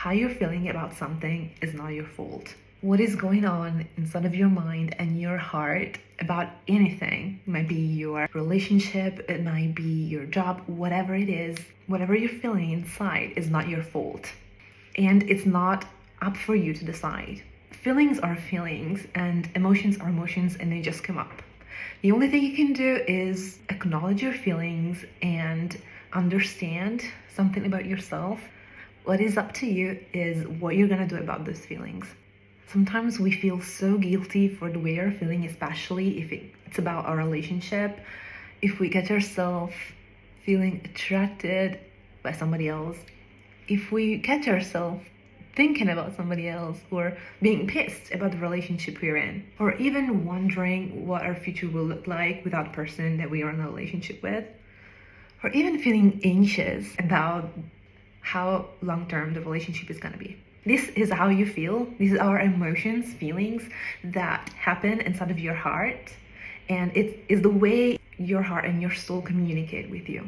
how you're feeling about something is not your fault. What is going on inside of your mind and your heart about anything, it might be your relationship, it might be your job, whatever it is, whatever you're feeling inside is not your fault. And it's not up for you to decide. Feelings are feelings and emotions are emotions, and they just come up. The only thing you can do is acknowledge your feelings and understand something about yourself. What is up to you is what you're gonna do about those feelings. Sometimes we feel so guilty for the way we're feeling, especially if it's about our relationship. If we get ourselves feeling attracted by somebody else, if we catch ourselves thinking about somebody else, or being pissed about the relationship we're in, or even wondering what our future will look like without the person that we are in a relationship with, or even feeling anxious about how long-term the relationship is gonna be. This is how you feel. These are emotions, feelings that happen inside of your heart, and it is the way your heart and your soul communicate with you.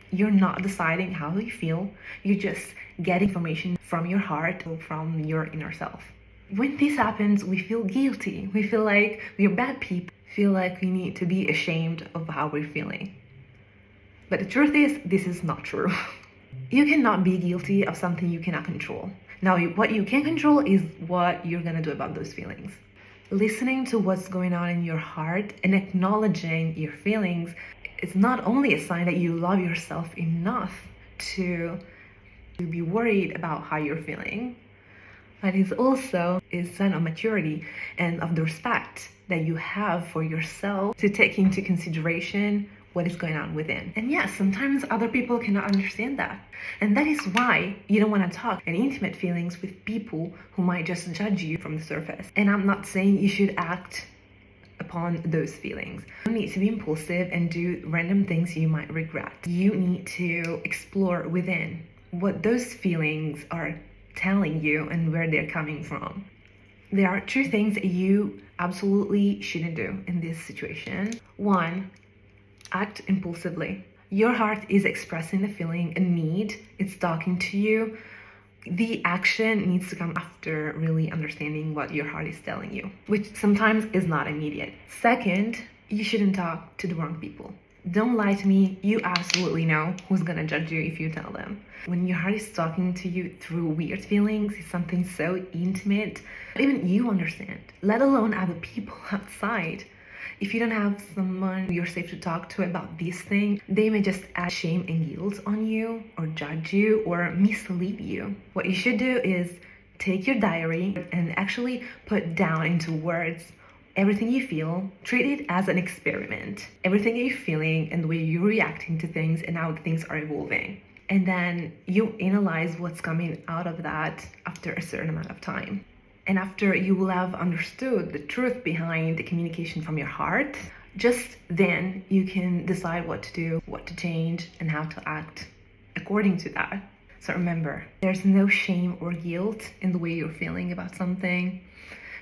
You're not deciding how you feel, you just get information from your heart or from your inner self. When this happens, we feel guilty. We feel like we're bad people, feel like we need to be ashamed of how we're feeling. But the truth is, this is not true. You cannot be guilty of something you cannot control. Now, what you can control is what you're gonna do about those feelings. Listening to what's going on in your heart and acknowledging your feelings is not only a sign that you love yourself enough to be worried about how you're feeling, but it's also a sign of maturity and of the respect that you have for yourself to take into consideration what is going on within. And yes, sometimes other people cannot understand that. And that is why you don't want to talk in intimate feelings with people who might just judge you from the surface. And I'm not saying you should act upon those feelings. You don't need to be impulsive and do random things you might regret. You need to explore within what those feelings are telling you and where they're coming from. There are two things that you absolutely shouldn't do in this situation. One, act impulsively. Your heart is expressing a feeling, a need, it's talking to you. The action needs to come after really understanding what your heart is telling you, which sometimes is not immediate. Second, you shouldn't talk to the wrong people. Don't lie to me, you absolutely know who's gonna judge you if you tell them. When your heart is talking to you through weird feelings, it's something so intimate, even you understand, let alone other people outside. If you don't have someone you're safe to talk to about this thing, they may just add shame and guilt on you, or judge you, or mislead you. What you should do is take your diary and actually put down into words everything you feel. Treat it as an experiment. Everything you're feeling and the way you're reacting to things and how things are evolving. And then you analyze what's coming out of that after a certain amount of time. And after you will have understood the truth behind the communication from your heart, just then you can decide what to do, what to change, and how to act according to that. So remember, there's no shame or guilt in the way you're feeling about something,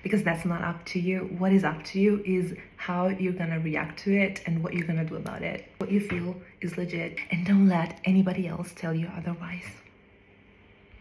because that's not up to you. What is up to you is how you're gonna react to it and what you're gonna do about it. What you feel is legit, and don't let anybody else tell you otherwise.